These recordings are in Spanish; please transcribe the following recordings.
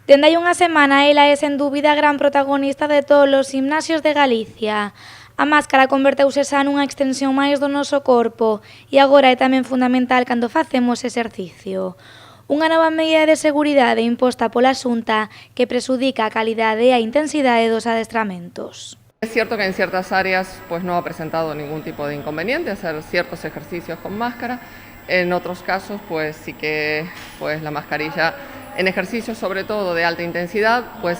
Dende hai unha semana, ela é sen dúbida a gran protagonista de todos os gimnasios de Galicia. A máscara converteuse xa nunha extensión máis do noso corpo e agora é tamén fundamental cando facemos exercicio. Unha nova medida de seguridade imposta pola Xunta que presudica a calidade e a intensidade dos adestramentos. Es cierto que en ciertas áreas pues, no ha presentado ningún tipo de inconveniente hacer ciertos ejercicios con máscara. En otros casos, pues sí que pues, la mascarilla en ejercicios sobre todo de alta intensidad, pues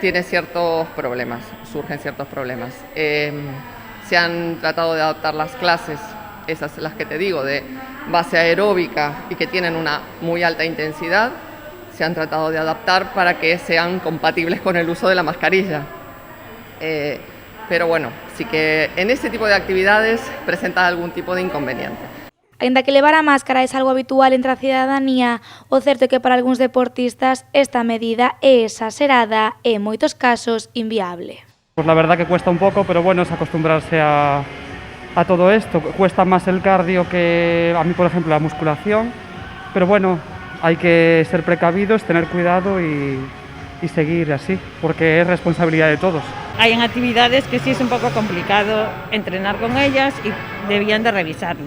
tiene ciertos problemas, surgen ciertos problemas. Se han tratado de adaptar las clases, esas las que te digo, de base aeróbica y que tienen una muy alta intensidad, se han tratado de adaptar para que sean compatibles con el uso de la mascarilla. Pero bueno, sí que en este tipo de actividades presenta algún tipo de inconveniente. Aínda que levar a máscara é algo habitual entre a cidadanía, o certo é que para algúns deportistas esta medida é exagerada e en moitos casos inviable. Pues la verdad que cuesta un poco, pero bueno, es acostumbrarse a todo esto. Cuesta más el cardio que a mí, por ejemplo, la musculación, pero bueno, hay que ser precavidos, tener cuidado y seguir así, porque es responsabilidad de todos. Hay actividades que sí es un poco complicado entrenar con ellas y debían de revisarlo,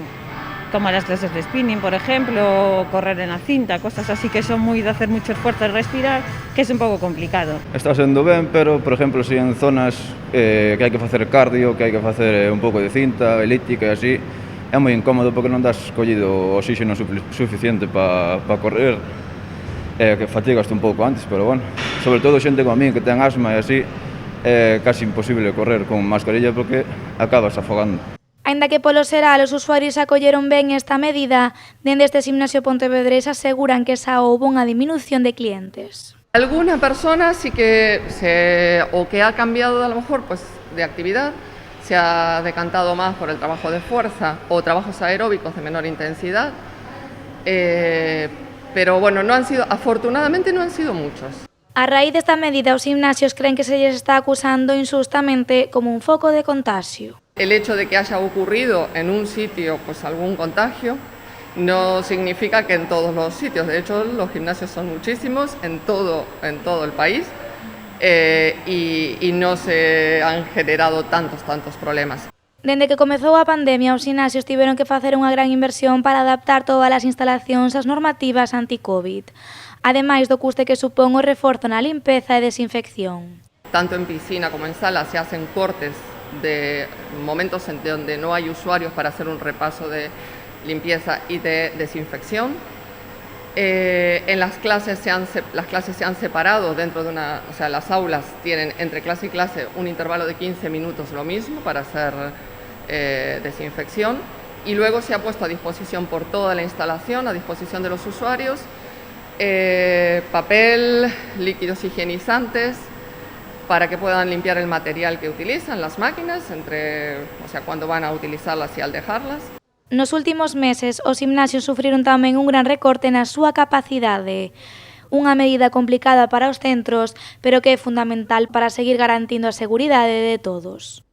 como las clases de spinning, por ejemplo, o correr en la cinta, cosas así que son muy de hacer mucho esfuerzo y respirar, que es un pouco complicado. Está sendo ben, pero, por exemplo, si en zonas que hai que facer cardio, que hai que facer un pouco de cinta, elíptica e así, é moi incómodo porque non das collido oxígeno suficiente para correr, que fatigaste un pouco antes, pero bueno, sobre todo xente como a mí que ten asma e así, é casi imposible correr con mascarilla porque acabas afogando. Aínda que polo xeral os usuarios acolleron ben esta medida, dende este gimnasio pontevedrés aseguran que xa houbo unha diminución de clientes. Alguna persona sí que o que ha cambiado a lo mejor pues, de actividad, se ha decantado más por el trabajo de fuerza o trabajos aeróbicos de menor intensidad, pero bueno, afortunadamente no han sido muchos. A raíz desta medida, os gimnasios creen que se lles está acusando injustamente como un foco de contagio. El hecho de que haya ocurrido en un sitio pues, algún contagio no significa que en todos los sitios. De hecho, los gimnasios son muchísimos en todo el país y no se han generado tantos problemas. Dende que comezou a pandemia, os gimnasios tiveron que facer unha gran inversión para adaptar todas as instalacións ás normativas anti-Covid, ademais do custe que supón o reforzo na limpeza e desinfección. Tanto en piscina como en sala se hacen cortes de momentos en donde no hay usuarios para hacer un repaso de limpieza y de desinfección. En las clases se han separado dentro de las aulas tienen entre clase y clase un intervalo de 15 minutos lo mismo para hacer desinfección y luego se ha puesto a disposición por toda la instalación, a disposición de los usuarios, papel, líquidos higienizantes, para que puedan limpiar el material que utilizan, las máquinas, cuando van a utilizarlas y al dejarlas. Nos últimos meses, os gimnasios sufriron tamén un gran recorte na súa capacidade. Unha medida complicada para os centros, pero que é fundamental para seguir garantindo a seguridade de todos.